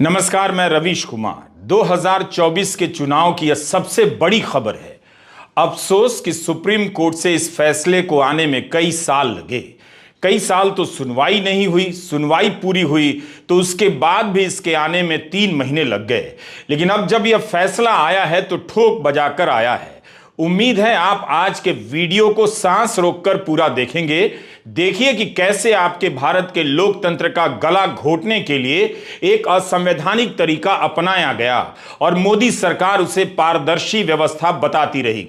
नमस्कार, मैं रवीश कुमार। 2024 के चुनाव की यह सबसे बड़ी खबर है। अफसोस कि सुप्रीम कोर्ट से इस फैसले को आने में कई साल लगे। कई साल तो सुनवाई नहीं हुई, सुनवाई पूरी हुई तो उसके बाद भी इसके आने में 3 महीने लग गए। लेकिन अब जब यह फैसला आया है तो ठोक बजाकर आया है। उम्मीद है आप आज के वीडियो को सांस रोककर पूरा देखेंगे। देखिए कि कैसे आपके भारत के लोकतंत्र का गला घोटने के लिए एक असंवैधानिक तरीका अपनाया गया और मोदी सरकार उसे पारदर्शी व्यवस्था बताती रही।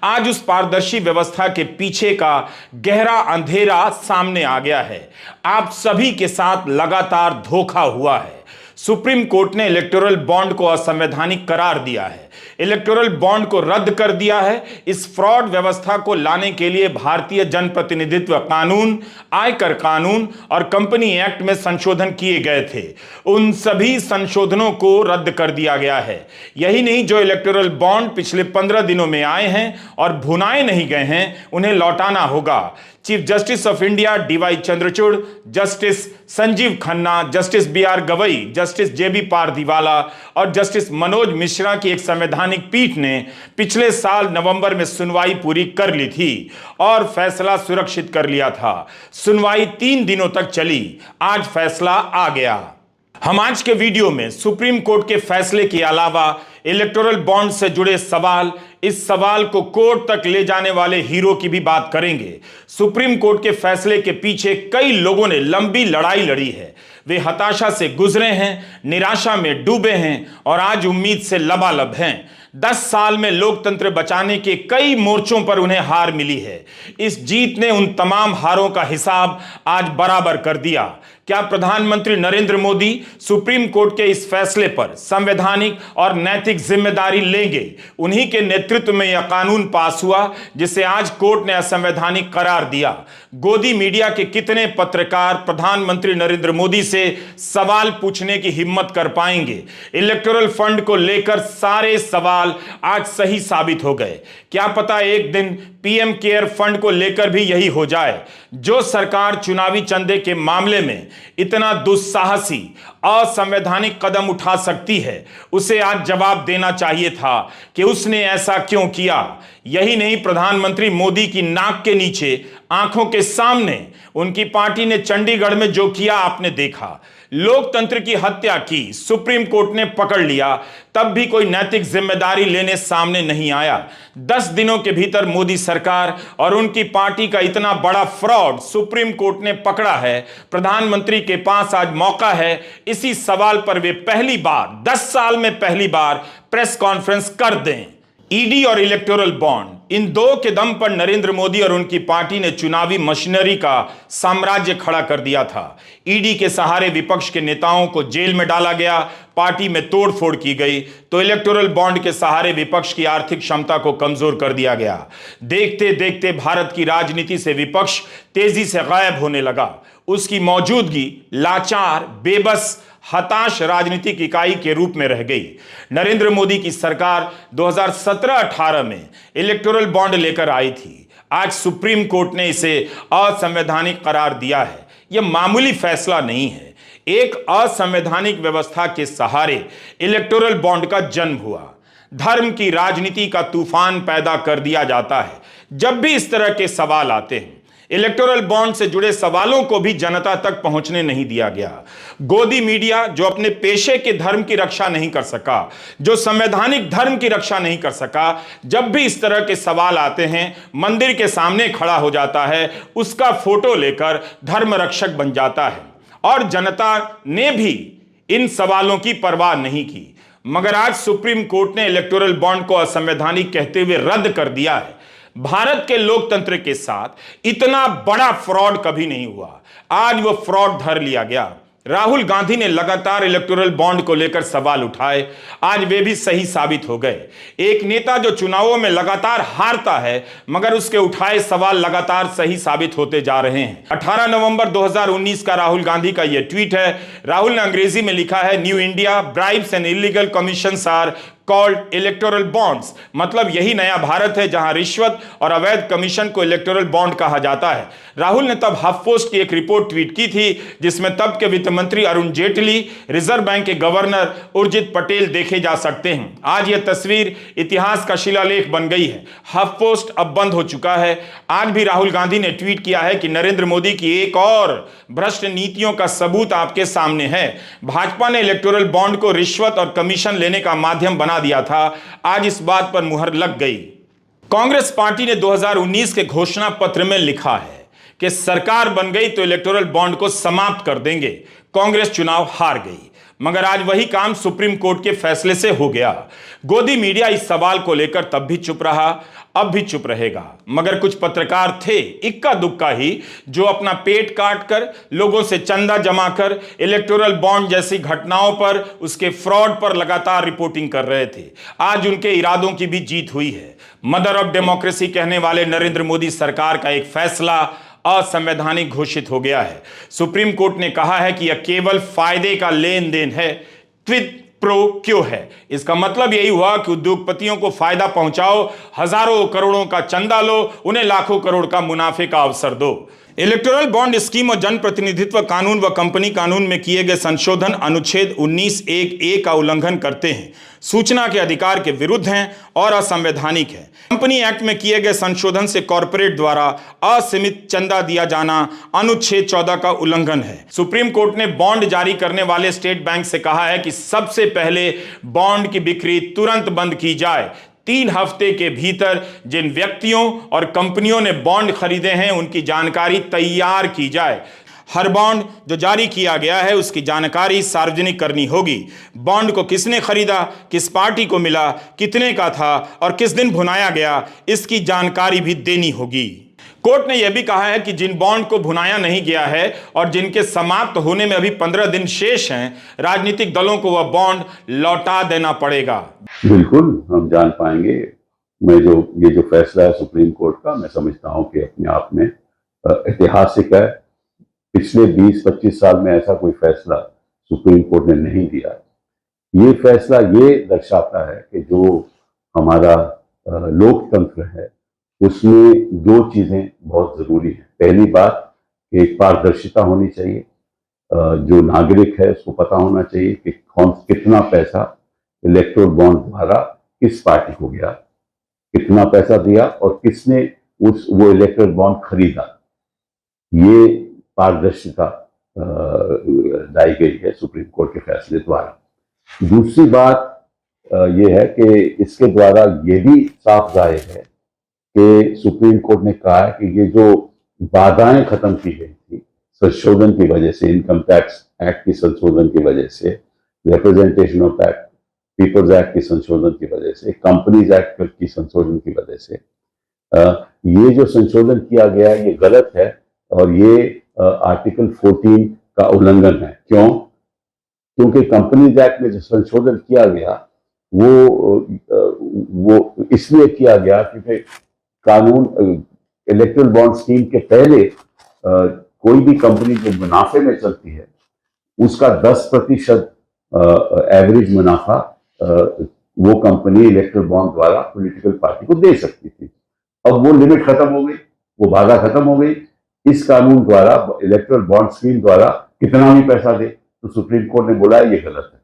आज उस पारदर्शी व्यवस्था के पीछे का गहरा अंधेरा सामने आ गया है। आप सभी के साथ लगातार धोखा हुआ है। सुप्रीम कोर्ट ने इलेक्टोरल बॉन्ड को असंवैधानिक करार दिया है, इलेक्टोरल बॉन्ड को रद्द कर दिया है। इस फ्रॉड व्यवस्था को लाने के लिए भारतीय जनप्रतिनिधित्व कानून, आयकर कानून और कंपनी एक्ट में संशोधन किए गए थे। उन सभी संशोधनों को रद्द कर दिया गया है। यही नहीं, जो इलेक्टोरल बॉन्ड पिछले 15 दिनों में आए हैं और भुनाए नहीं गए हैं, उन्हें लौटाना होगा। Chief justice of India DY Chandrachud, justice Sanjeev Khanna, justice BR Gavai, justice JB Pardiwala और जस्टिस मनोज मिश्रा की एक संवैधानिक पीठ ने पिछले साल नवंबर में सुनवाई पूरी कर ली थी और फैसला सुरक्षित कर लिया था। सुनवाई 3 दिनों तक चली। आज फैसला आ गया। हम आज के वीडियो में सुप्रीम कोर्ट के फैसले के अलावा इलेक्टोरल बॉन्ड से जुड़े सवाल, इस सवाल को कोर्ट तक ले जाने वाले हीरो की भी बात करेंगे। सुप्रीम कोर्ट के फैसले के पीछे कई लोगों ने लंबी लड़ाई लड़ी है। वे हताशा से गुजरे हैं, निराशा में डूबे हैं और आज उम्मीद से लबालब हैं। 10 साल में लोकतंत्र बचाने के कई मोर्चों पर उन्हें हार मिली है। इस जीत ने उन तमाम हारों का हिसाब आज बराबर कर दिया। क्या प्रधानमंत्री नरेंद्र मोदी सुप्रीम कोर्ट के इस फैसले पर संवैधानिक और नैतिक जिम्मेदारी लेंगे? उन्हीं के नेतृत्व में यह कानून पास हुआ जिसे आज कोर्ट ने असंवैधानिक करार दिया। गोदी मीडिया के कितने पत्रकार प्रधानमंत्री नरेंद्र मोदी से सवाल पूछने की हिम्मत कर पाएंगे? इलेक्टोरल फंड को लेकर सारे सवाल आज सही साबित हो गए। क्या पता एक दिन PM केयर फंड को लेकर भी यही हो जाए। जो सरकार चुनावी चंदे के मामले में इतना दुस्साहसी, असंवैधानिक कदम उठा सकती है, उसे आज जवाब देना चाहिए था कि उसने ऐसा क्यों किया। यही नहीं, प्रधानमंत्री मोदी की नाक के नीचे, आंखों के सामने उनकी पार्टी ने चंडीगढ़ में जो किया आपने देखा। लोकतंत्र की हत्या की, सुप्रीम कोर्ट ने पकड़ लिया, तब भी कोई नैतिक जिम्मेदारी लेने सामने नहीं आया। 10 दिनों के भीतर मोदी सरकार और उनकी पार्टी का इतना बड़ा फ्रॉड सुप्रीम कोर्ट ने पकड़ा है। प्रधानमंत्री के पास आज मौका है इसी सवाल पर वे पहली बार, 10 साल में पहली बार प्रेस कॉन्फ्रेंस कर दें। ED और इलेक्टोरल बॉन्ड, इन दो के दम पर नरेंद्र मोदी और उनकी पार्टी ने चुनावी मशीनरी का साम्राज्य खड़ा कर दिया था। ED के सहारे विपक्ष के नेताओं को जेल में डाला गया, पार्टी में तोड़फोड़ की गई, तो इलेक्टोरल बॉन्ड के सहारे विपक्ष की आर्थिक क्षमता को कमजोर कर दिया गया। देखते देखते भारत की राजनीति से विपक्ष तेजी से गायब होने लगा। उसकी मौजूदगी लाचार, बेबस, हताश राजनीतिक इकाई के रूप में रह गई। नरेंद्र मोदी की सरकार 2017-18 में इलेक्टोरल बॉन्ड लेकर आई थी। आज सुप्रीम कोर्ट ने इसे असंवैधानिक करार दिया है। यह मामूली फैसला नहीं है। एक असंवैधानिक व्यवस्था के सहारे इलेक्टोरल बॉन्ड का जन्म हुआ। धर्म की राजनीति का तूफान पैदा कर दिया जाता है। जब भी इस तरह के सवाल आते हैं, इलेक्टोरल बॉन्ड से जुड़े सवालों को भी जनता तक पहुंचने नहीं दिया गया। गोदी मीडिया, जो अपने पेशे के धर्म की रक्षा नहीं कर सका, जो संवैधानिक धर्म की रक्षा नहीं कर सका, जब भी इस तरह के सवाल आते हैं, मंदिर के सामने खड़ा हो जाता है, उसका फोटो लेकर धर्म रक्षक बन जाता है। और जनता ने भी इन सवालों की परवाह नहीं की। मगर आज सुप्रीम कोर्ट ने इलेक्टोरल बॉन्ड को असंवैधानिक कहते हुए रद्द कर दिया है। भारत के लोकतंत्र के साथ इतना बड़ा फ्रॉड कभी नहीं हुआ। आज वो फ्रॉड धर लिया गया। राहुल गांधी ने लगातार इलेक्टोरल बॉन्ड को लेकर सवाल उठाए, आज वे भी सही साबित हो गए। एक नेता जो चुनावों में लगातार हारता है, मगर उसके उठाए सवाल लगातार सही साबित होते जा रहे हैं। 18 नवंबर 2019 का राहुल गांधी का यह ट्वीट है। राहुल ने अंग्रेजी में लिखा है, new India, bribes and illegal commissions are called electoral bonds. मतलब यही नया भारत है जहां रिश्वत और अवैध कमीशन को इलेक्टोरल बॉन्ड कहा जाता है। राहुल ने तब हफ पोस्ट की एक रिपोर्ट ट्वीट की थी जिसमें तब के वित्त मंत्री अरुण जेटली, रिजर्व बैंक के गवर्नर उर्जित पटेल देखे जा सकते हैं। आज यह तस्वीर इतिहास का शिलालेख बन गई है। हफ पोस्ट अब बंद हो चुका है। आज भी राहुल गांधी ने ट्वीट किया है कि नरेंद्र मोदी की एक और भ्रष्ट नीतियों का सबूत आपके सामने है। भाजपा ने इलेक्टोरल बॉन्ड को रिश्वत और कमीशन लेने का माध्यम बना दिया था। आज इस बात पर मुहर लग गई। कांग्रेस पार्टी ने 2019 के घोषणा पत्र में लिखा है कि सरकार बन गई तो इलेक्टोरल बॉन्ड को समाप्त कर देंगे। कांग्रेस चुनाव हार गई, मगर आज वही काम सुप्रीम कोर्ट के फैसले से हो गया। गोदी मीडिया इस सवाल को लेकर तब भी चुप रहा, अब भी चुप रहेगा। मगर कुछ पत्रकार थे, इक्का दुक्का ही, जो अपना पेट काट कर, लोगों से चंदा जमा कर इलेक्टोरल बॉन्ड जैसी घटनाओं पर, उसके फ्रॉड पर लगातार रिपोर्टिंग कर रहे थे। आज उनके इरादों की भी जीत हुई है। मदर ऑफ डेमोक्रेसी कहने वाले नरेंद्र मोदी सरकार का एक फैसला असंवैधानिक घोषित हो गया है। सुप्रीम कोर्ट ने कहा है कि यह केवल फायदे का लेन देन है, क्विड प्रो क्यो है। इसका मतलब यही हुआ कि उद्योगपतियों को फायदा पहुंचाओ, हजारों करोड़ों का चंदा लो, उन्हें लाखों करोड़ का मुनाफे का अवसर दो। इलेक्टोरल बॉन्ड स्कीम और जन प्रतिनिधित्व कानून व कंपनी कानून में किए गए संशोधन अनुच्छेद 19(1)(a) का उल्लंघन करते हैं, सूचना के अधिकार के विरुद्ध हैं और असंवैधानिक है। कंपनी एक्ट में किए गए संशोधन से कॉरपोरेट द्वारा असीमित चंदा दिया जाना अनुच्छेद 14 का उल्लंघन है। सुप्रीम कोर्ट ने बॉन्ड जारी करने वाले स्टेट बैंक से कहा है कि सबसे पहले बॉन्ड की बिक्री तुरंत बंद की जाए। 3 हफ्ते के भीतर जिन व्यक्तियों और कंपनियों ने बॉन्ड खरीदे हैं उनकी जानकारी तैयार की जाए। हर बॉन्ड जो जारी किया गया है उसकी जानकारी सार्वजनिक करनी होगी। बॉन्ड को किसने खरीदा, किस पार्टी को मिला, कितने का था और किस दिन भुनाया गया, इसकी जानकारी भी देनी होगी। कोर्ट ने यह भी कहा है कि जिन बॉन्ड को भुनाया नहीं गया है और जिनके समाप्त होने में अभी 15 दिन शेष हैं, राजनीतिक दलों को वह बॉन्ड लौटा देना पड़ेगा। बिल्कुल हम जान पाएंगे। ये जो फैसला है सुप्रीम कोर्ट का, मैं समझता हूं कि अपने आप में ऐतिहासिक है। पिछले 20-25 साल में ऐसा कोई फैसला सुप्रीम कोर्ट ने नहीं दिया। ये फैसला ये दर्शाता है कि जो हमारा लोकतंत्र है उसमें 2 चीजें बहुत जरूरी है। पहली बात, एक पारदर्शिता होनी चाहिए। जो नागरिक है उसको पता होना चाहिए कि कितना पैसा इलेक्टोरल बॉन्ड द्वारा किस पार्टी को गया, कितना पैसा दिया और किसने वो इलेक्टोरल बॉन्ड खरीदा। ये पारदर्शिता लाई गई है सुप्रीम कोर्ट के फैसले द्वारा। दूसरी बात यह है कि इसके द्वारा ये भी साफ जाहिर है कि सुप्रीम कोर्ट ने कहा है कि ये जो बाधाएं खत्म की गई थी संशोधन की वजह से, इनकम टैक्स एक्ट की संशोधन की वजह से, representation of act, peoples act की संशोधन की वजह से, कंपनीज एक्ट की संशोधन की वजह से ये जो संशोधन किया गया है ये गलत है और ये आर्टिकल 14 का उल्लंघन है। क्यों? क्योंकि कंपनीज एक्ट में जो संशोधन किया गया वो इसलिए किया गया क्योंकि कानून इलेक्टोरल बॉन्ड स्कीम के पहले कोई भी कंपनी जो मुनाफे में चलती है उसका 10% एवरेज मुनाफा वो कंपनी इलेक्टोरल बॉन्ड द्वारा पॉलिटिकल पार्टी को दे सकती थी। अब वो लिमिट खत्म हो गई, वो बाधा खत्म हो गई। इस कानून द्वारा इलेक्टोरल बॉन्ड स्कीम द्वारा कितना भी पैसा दे तो सुप्रीम कोर्ट ने बोला ये गलत है।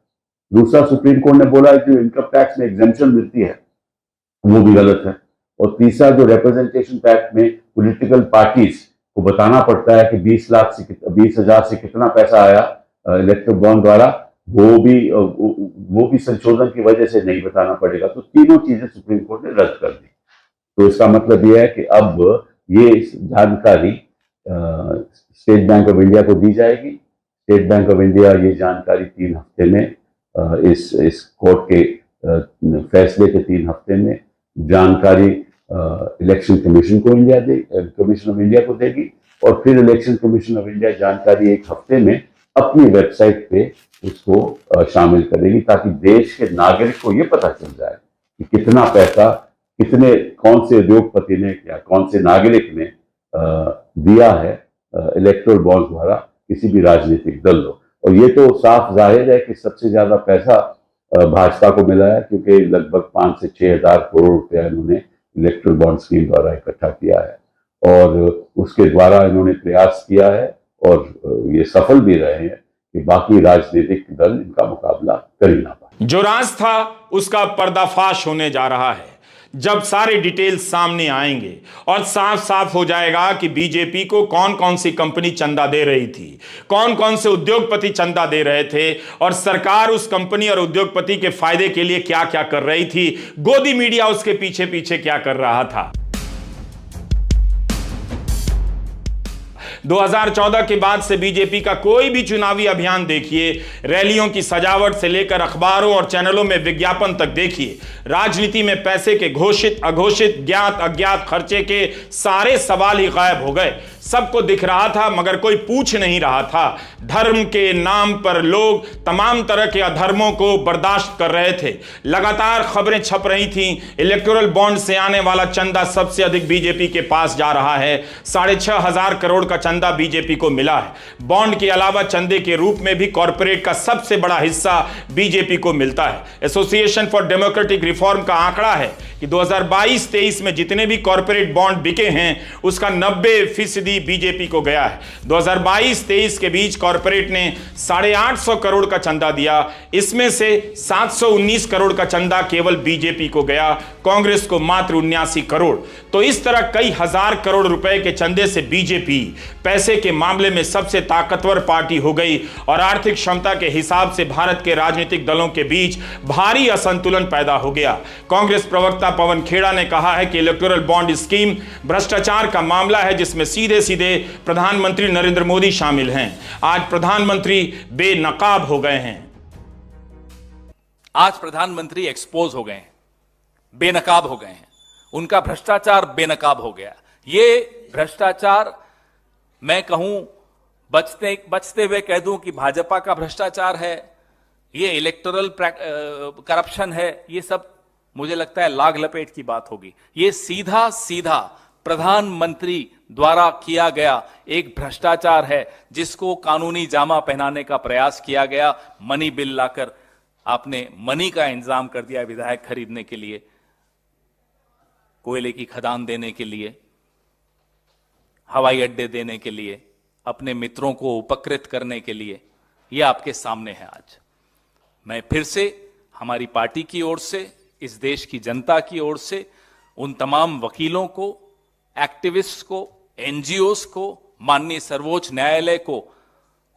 दूसरा, सुप्रीम कोर्ट ने बोला कि इनकम टैक्स में एग्जेम्पशन मिलती है वो भी गलत है। और तीसरा, जो रिप्रेजेंटेशन टैक्स में पॉलिटिकल पार्टीज को बताना पड़ता है कि 20,000 से कितना पैसा आया इलेक्टोरल बॉन्ड द्वारा, वो भी संशोधन की वजह से नहीं बताना पड़ेगा। तो तीनों चीजें सुप्रीम कोर्ट ने रद्द कर दी। तो इसका मतलब यह है कि अब ये जानकारी स्टेट बैंक ऑफ इंडिया को दी जाएगी। स्टेट बैंक ऑफ इंडिया ये जानकारी 3 हफ्ते में इस कोर्ट के फैसले के 3 हफ्ते में जानकारी इलेक्शन कमीशन ऑफ इंडिया को देगी और फिर इलेक्शन कमीशन ऑफ इंडिया जानकारी 1 हफ्ते में अपनी वेबसाइट पे उसको शामिल करेगी ताकि देश के नागरिक को ये पता चल जाए कि कितना पैसा कौन से उद्योगपति ने या कौन से नागरिक ने दिया है इलेक्टोरल बॉन्ड द्वारा किसी भी राजनीतिक दल को। और ये तो साफ जाहिर है कि सबसे ज्यादा पैसा भाजपा को मिला है, क्योंकि लगभग 5 से 6 हजार करोड़ रुपया इन्होंने इलेक्ट्रल बॉन्ड स्कीम द्वारा इकट्ठा किया है और उसके द्वारा इन्होंने प्रयास किया है और ये सफल भी रहे हैं कि बाकी राजनीतिक दल इनका मुकाबला कर ही ना पाए। जो राज था उसका पर्दाफाश होने जा रहा है जब सारे डिटेल्स सामने आएंगे और साफ साफ हो जाएगा कि बीजेपी को कौन कौन सी कंपनी चंदा दे रही थी, कौन कौन से उद्योगपति चंदा दे रहे थे और सरकार उस कंपनी और उद्योगपति के फायदे के लिए क्या क्या कर रही थी, गोदी मीडिया उसके पीछे पीछे क्या कर रहा था। 2014 के बाद से बीजेपी का कोई भी चुनावी अभियान देखिए, रैलियों की सजावट से लेकर अखबारों और चैनलों में विज्ञापन तक देखिए, राजनीति में पैसे के घोषित अघोषित ज्ञात अज्ञात खर्चे के सारे सवाल ही गायब हो गए। सबको दिख रहा था मगर कोई पूछ नहीं रहा था। धर्म के नाम पर लोग तमाम तरह के अधर्मों को बर्दाश्त कर रहे थे। लगातार खबरें छप रही थीं, इलेक्टोरल बॉन्ड से आने वाला चंदा सबसे अधिक बीजेपी के पास जा रहा है। 6,500 करोड़ का चंदा बीजेपी को मिला है। बॉन्ड के अलावा चंदे के रूप में भी कॉर्पोरेट का सबसे बड़ा हिस्सा बीजेपी को मिलता है। एसोसिएशन फॉर डेमोक्रेटिक रिफॉर्म का आंकड़ा है कि 2022-23 में जितने भी कॉर्पोरेट बॉन्ड बिके हैं उसका 90% बीजेपी को गया है। 2022-23 के बीच कॉर्पोरेट ने 850 करोड़ का चंदा दिया, इसमें से 719 करोड़ का चंदा केवल बीजेपी को गया, कांग्रेस को मात्र 79 करोड़। तो इस तरह कई हजार करोड़ रुपए के चंदे से बीजेपी पैसे के मामले में सबसे ताकतवर पार्टी हो गई और आर्थिक क्षमता के हिसाब से भारत के राजनीतिक दलों के बीच भारी असंतुलन पैदा हो गया। कांग्रेस प्रवक्ता पवन खेड़ा ने कहा है कि इलेक्टोरल बॉन्ड स्कीम भ्रष्टाचार का मामला है जिसमें सीधे सीधे प्रधानमंत्री नरेंद्र मोदी शामिल हैं। आज प्रधानमंत्री बेनकाब हो गए हैं। आज प्रधानमंत्री एक्सपोज हो गए हैं, बेनकाब हो गए हैं, उनका भ्रष्टाचार बेनकाब हो गया। ये भ्रष्टाचार मैं कहूं बचते हुए कह दूं कि भाजपा का भ्रष्टाचार है, ये इलेक्टोरल करप्शन है, ये सब मुझे लगता है लाग लपेट की बात होगी। ये सीधा सीधा प्रधानमंत्री द्वारा किया गया एक भ्रष्टाचार है जिसको कानूनी जामा पहनाने का प्रयास किया गया। मनी बिल लाकर आपने मनी का इंतजाम कर दिया विधायक खरीदने के लिए, कोयले की खदान देने के लिए, हवाई अड्डे देने के लिए, अपने मित्रों को उपकृत करने के लिए। यह आपके सामने है। आज मैं फिर से हमारी पार्टी की ओर से, इस देश की जनता की ओर से उन तमाम वकीलों को, एक्टिविस्ट को, एनजीओस को, माननीय सर्वोच्च न्यायालय को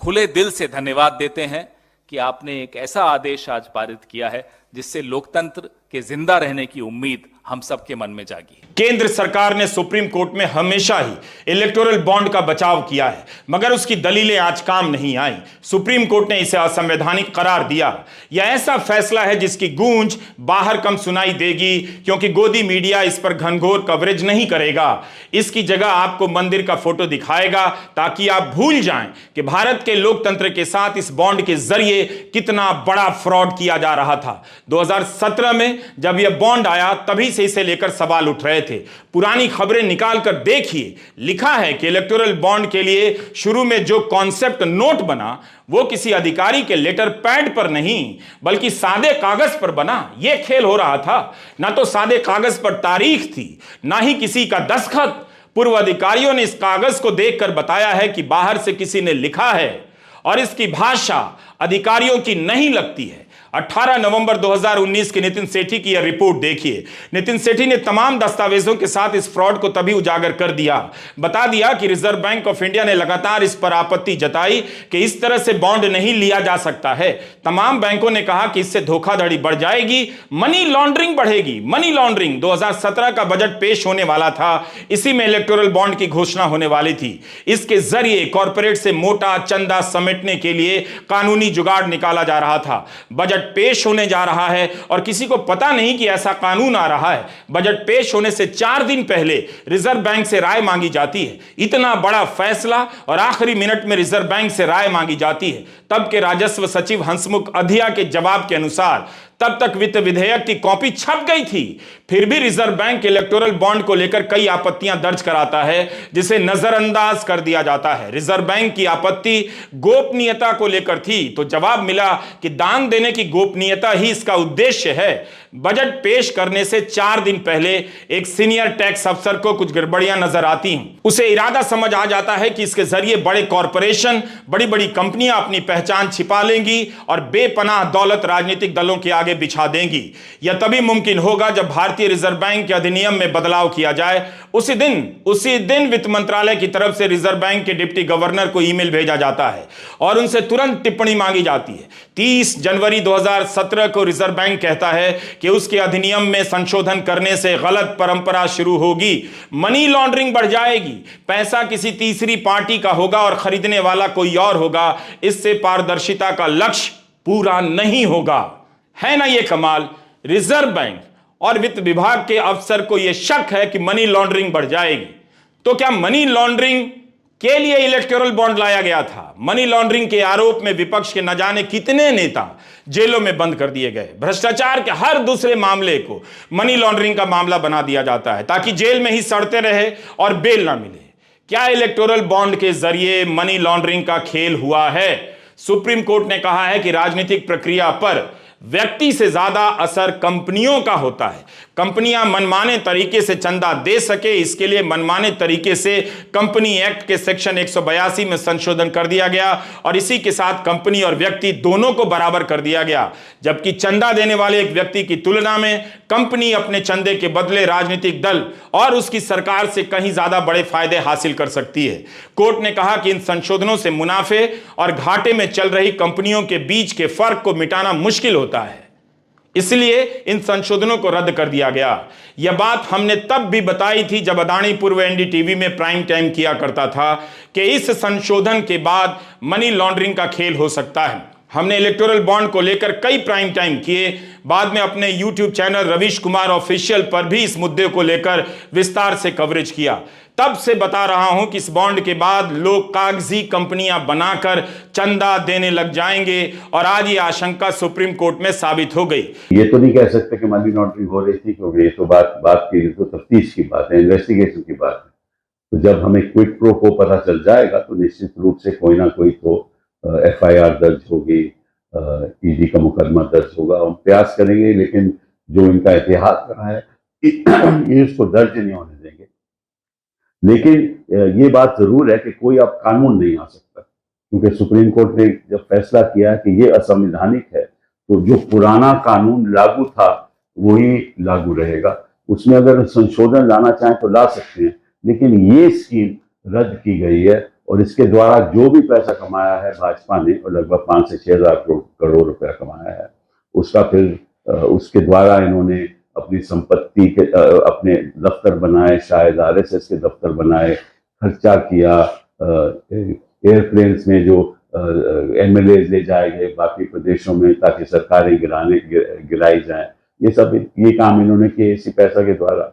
खुले दिल से धन्यवाद देते हैं कि आपने एक ऐसा आदेश आज पारित किया है जिससे लोकतंत्र के जिंदा रहने की उम्मीद हम सबके मन में जागी। केंद्र सरकार ने सुप्रीम कोर्ट में हमेशा ही इलेक्टोरल बॉन्ड का बचाव किया है मगर उसकी दलीलें आज काम नहीं आई। सुप्रीम कोर्ट ने इसे असंवैधानिक करार दिया। यह ऐसा फैसला है जिसकी गूंज बाहर कम सुनाई देगी क्योंकि गोदी मीडिया इस पर घनघोर कवरेज नहीं करेगा। इसकी जगह आपको मंदिर का फोटो दिखाएगा ताकि आप भूल जाएं कि भारत के लोकतंत्र के साथ इस बॉन्ड के जरिए कितना बड़ा फ्रॉड किया जा रहा था। 2017 में जब यह बॉन्ड आया तभी से इसे लेकर सवाल उठ रहे थे। पुरानी खबरें निकालकर देखिए, लिखा है कि इलेक्टोरल बॉन्ड के लिए शुरू में जो कॉन्सेप्ट नोट बना वो किसी अधिकारी के लेटर पैड पर नहीं बल्कि सादे कागज पर बना। यह खेल हो रहा था। ना तो सादे कागज पर तारीख थी, ना ही किसी का दस्तखत। पूर्व अधिकारियों ने इस कागज को देखकर बताया है कि बाहर से किसी ने लिखा है और इसकी भाषा अधिकारियों की नहीं लगती है। 18 नवंबर 2019 की नितिन सेठी की यह रिपोर्ट देखिए। नितिन सेठी ने तमाम दस्तावेजों के साथ इस फ्रॉड को तभी उजागर कर दिया, बता दिया कि रिजर्व बैंक ऑफ इंडिया ने लगातार इस पर आपत्ति जताई कि इस तरह से बॉन्ड नहीं लिया जा सकता है। तमाम बैंकों ने कहा कि इससे धोखाधड़ी बढ़ जाएगी, मनी लॉन्ड्रिंग बढ़ेगी। मनी लॉन्ड्रिंग 2017 का बजट पेश होने वाला था, इसी में इलेक्टोरल बॉन्ड की घोषणा होने वाली थी। इसके जरिए कॉर्पोरेट से मोटा चंदा समेटने के लिए कानूनी जुगाड़ निकाला जा रहा था। बजट पेश होने जा रहा है और किसी को पता नहीं कि ऐसा कानून आ रहा है। बजट पेश होने से 4 दिन पहले रिजर्व बैंक से राय मांगी जाती है। इतना बड़ा फैसला और आखिरी मिनट में रिजर्व बैंक से राय मांगी जाती है। तब के राजस्व सचिव हंसमुख अधिया के जवाब के अनुसार तब तक वित्त विधेयक की कॉपी छप गई थी। फिर भी रिजर्व बैंक इलेक्टोरल बॉन्ड को लेकर कई आपत्तियां दर्ज कराता है, जिसे नजरअंदाज कर दिया जाता है। रिजर्व बैंक की आपत्ति गोपनीयता को लेकर थी, तो जवाब मिला कि दान देने की गोपनीयता ही इसका उद्देश्य है। बजट पेश करने से 4 दिन पहले एक सीनियर टैक्स अफसर को कुछ गड़बड़ियां नजर आती हैं। उसे इरादा समझ आ जाता है कि इसके जरिए बड़े कॉरपोरेशन, बड़ी बड़ी कंपनियां अपनी पहचान छिपा लेंगी और बेपनाह दौलत राजनीतिक दलों के आगे बिछा देंगी। यह तभी मुमकिन होगा जब भारतीय रिजर्व बैंक के अधिनियम में बदलाव किया जाए। उसी दिन वित्त मंत्रालय की तरफ से रिजर्व बैंक के डिप्टी गवर्नर को ईमेल भेजा जाता है और उनसे तुरंत टिप्पणी मांगी जाती है। 30 जनवरी 2017 को रिजर्व बैंक कहता है कि उसके अधिनियम में संशोधन करने से गलत परंपरा शुरू होगी, मनी लॉन्ड्रिंग बढ़ जाएगी, पैसा किसी तीसरी पार्टी का होगा और खरीदने वाला कोई और होगा। इससे पारदर्शिता का लक्ष्य पूरा नहीं होगा। है ना ये कमाल। रिजर्व बैंक और वित्त विभाग के अफसर को यह शक है कि मनी लॉन्ड्रिंग बढ़ जाएगी। तो क्या मनी लॉन्ड्रिंग के लिए इलेक्टोरल बॉन्ड लाया गया था? मनी लॉन्ड्रिंग के आरोप में विपक्ष के न जाने कितने नेता जेलों में बंद कर दिए गए। भ्रष्टाचार के हर दूसरे मामले को मनी लॉन्ड्रिंग का मामला बना दिया जाता है ताकि जेल में ही सड़ते रहे और बेल ना मिले। क्या इलेक्टोरल बॉन्ड के जरिए मनी लॉन्ड्रिंग का खेल हुआ है? सुप्रीम कोर्ट ने कहा है कि राजनीतिक प्रक्रिया पर व्यक्ति से ज्यादा असर कंपनियों का होता है। कंपनियां मनमाने तरीके से चंदा दे सके, इसके लिए मनमाने तरीके से कंपनी एक्ट के सेक्शन 182 में संशोधन कर दिया गया और इसी के साथ कंपनी और व्यक्ति दोनों को बराबर कर दिया गया। जबकि चंदा देने वाले एक व्यक्ति की तुलना में कंपनी अपने चंदे के बदले राजनीतिक दल और उसकी सरकार से कहीं ज्यादा बड़े फायदे हासिल कर सकती है। कोर्ट ने कहा कि इन संशोधनों से मुनाफे और घाटे में चल रही कंपनियों के बीच के फर्क को मिटाना मुश्किल होता है, इसलिए इन संशोधनों को रद्द कर दिया गया। यह बात हमने तब भी बताई थी जब अदानी पूर्व एनडीटीवी में प्राइम टाइम किया करता था कि इस संशोधन के बाद मनी लॉन्ड्रिंग का खेल हो सकता है। हमने इलेक्टोरल बॉन्ड को लेकर कई प्राइम टाइम किए, बाद में अपने YouTube channel Ravish Kumar official पर भी इस मुद्दे को लेकर विस्तार से कवरेज किया। तब से बता रहा हूं कि इस बॉन्ड के बाद लोग कागजी कंपनियां बनाकर चंदा देने लग जाएंगे और आज ये आशंका सुप्रीम कोर्ट में साबित हो गई। ये तो नहीं कह सकते कि मनी लॉन्ड्रिंग हो रही थी, क्योंकि ये तो बात की तो तफ्तीश की बात है, इन्वेस्टिगेशन की बात है। तो जब हमें क्विड प्रो को पता चल जाएगा तो निश्चित रूप से कोई ना कोई तो FIR दर्ज होगी, ईडी का मुकदमा दर्ज होगा। हम प्रयास करेंगे, लेकिन जो इनका इतिहास रहा है ये इसको दर्ज नहीं होने देंगे। लेकिन ये बात जरूर है कि कोई अब कानून नहीं आ सकता, क्योंकि सुप्रीम कोर्ट ने जब फैसला किया कि ये असंवैधानिक है, तो जो पुराना कानून लागू था वही लागू रहेगा। उसमें अगर संशोधन लाना चाहें तो ला सकते हैं, लेकिन ये स्कीम रद्द की गई है और इसके द्वारा जो भी पैसा कमाया है भाजपा ने, और लगभग 5 से 6 हज़ार करोड़ रुपया कमाया है, उसका फिर उसके द्वारा इन्होंने अपनी संपत्ति के अपने दफ्तर बनाए, शायद RSS के दफ्तर बनाए, खर्चा किया, एयरप्लेन्स में जो MLAs ले जाए गए बाकी प्रदेशों में ताकि सरकारें गिराई जाएं, ये काम इन्होंने किए इसी पैसा के द्वारा।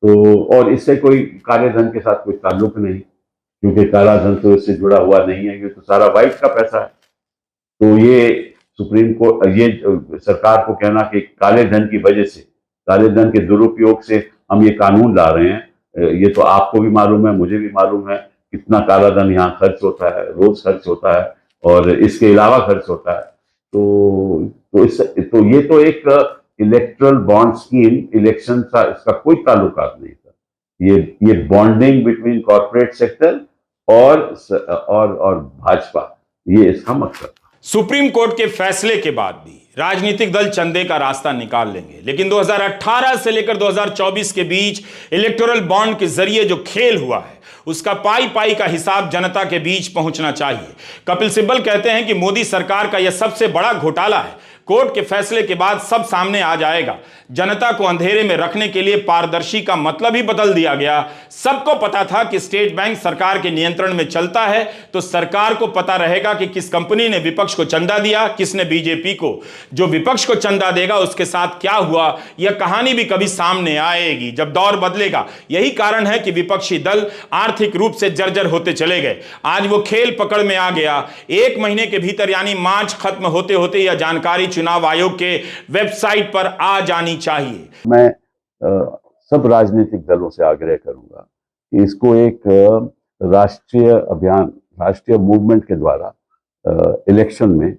तो और इससे कोई काले धन के साथ कोई ताल्लुक नहीं, क्योंकि काला धन तो इससे जुड़ा हुआ नहीं है, ये तो सारा वाइट का पैसा है। तो ये सुप्रीम कोर्ट, ये सरकार को कहना कि काले धन की वजह से, काले धन के दुरुपयोग से हम ये कानून ला रहे हैं, ये तो आपको भी मालूम है, मुझे भी मालूम है कितना काला धन यहाँ खर्च होता है, रोज खर्च होता है और इसके अलावा खर्च होता है। तो ये तो एक इलेक्टोरल बॉन्ड स्कीम, इलेक्शन का इसका कोई ताल्लुकात नहीं था। ये बॉन्डिंग बिटवीन कॉर्पोरेट सेक्टर और भाजपा, ये इसका मकसद था। सुप्रीम कोर्ट के फैसले के बाद भी राजनीतिक दल चंदे का रास्ता निकाल लेंगे, लेकिन 2018 से लेकर 2024 के बीच इलेक्टोरल बॉन्ड के जरिए जो खेल हुआ है उसका पाई पाई का हिसाब जनता के बीच पहुंचना चाहिए। कपिल सिब्बल कहते हैं कि मोदी सरकार का यह सबसे बड़ा घोटाला है। कोर्ट के फैसले के बाद सब सामने आ जाएगा। जनता को अंधेरे में रखने के लिए पारदर्शी का मतलब ही बदल दिया गया। सबको पता था कि स्टेट बैंक सरकार के नियंत्रण में चलता है, तो सरकार को पता रहेगा कि किस कंपनी ने विपक्ष को चंदा दिया, किसने बीजेपी को। जो विपक्ष को चंदा देगा उसके साथ क्या हुआ, यह कहानी भी कभी सामने आएगी जब दौर बदलेगा। यही कारण है कि विपक्षी दल आर्थिक रूप से जर्जर होते चले गए। आज वो खेल पकड़ में आ गया। 1 महीने के भीतर यानी मार्च खत्म होते होते यह जानकारी चुनाव आयोग के वेबसाइट पर आ जानी चाहिए। मैं सब राजनीतिक दलों से आग्रह करूंगा कि इसको एक राष्ट्रीय अभियान, राष्ट्रीय मूवमेंट के द्वारा इलेक्शन में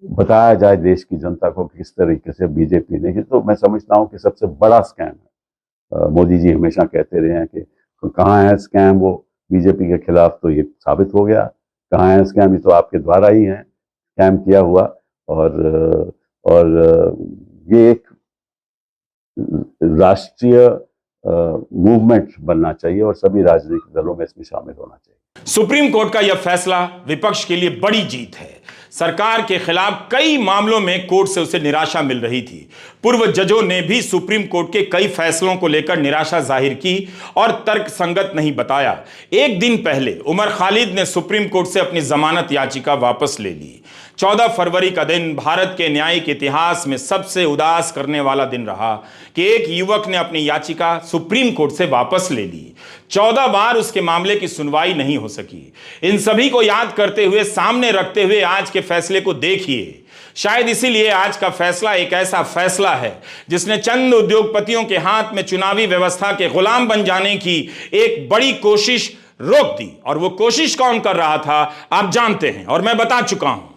बताया जाए देश की जनता को किस तरीके से बीजेपी ने, तो मैं समझता हूं कि सबसे बड़ा स्कैम है। मोदी जी हमेशा कहते रहे हैं कि कहाँ है स्कैम वो बीजेपी के खिलाफ, तो ये साबित हो गया। कहाँ है स्कैम, ये तो आपके द्वारा ही है स्कैम किया हुआ। और ये एक राष्ट्रीय मूवमेंट बनना चाहिए और सभी राजनीतिक दलों में इसमें शामिल होना चाहिए। सुप्रीम कोर्ट का यह फैसला विपक्ष के लिए बड़ी जीत है। सरकार के खिलाफ कई मामलों में कोर्ट से उसे निराशा मिल रही थी। पूर्व जजों ने भी सुप्रीम कोर्ट के कई फैसलों को लेकर निराशा जाहिर की और तर्कसंगत नहीं बताया। एक दिन पहले उमर खालिद ने सुप्रीम कोर्ट से अपनी जमानत याचिका वापस ले ली। 14 फरवरी का दिन भारत के न्यायिक इतिहास में सबसे उदास करने वाला दिन रहा कि एक युवक ने अपनी याचिका सुप्रीम कोर्ट से वापस ले ली। 14 बार उसके मामले की सुनवाई नहीं हो सकी। इन सभी को याद करते हुए, सामने रखते हुए आज के फैसले को देखिए। शायद इसीलिए आज का फैसला एक ऐसा फैसला है जिसने चंद उद्योगपतियों के हाथ में चुनावी व्यवस्था के गुलाम बन जाने की एक बड़ी कोशिश रोक दी। और वो कोशिश कौन कर रहा था आप जानते हैं, और मैं बता चुका हूं।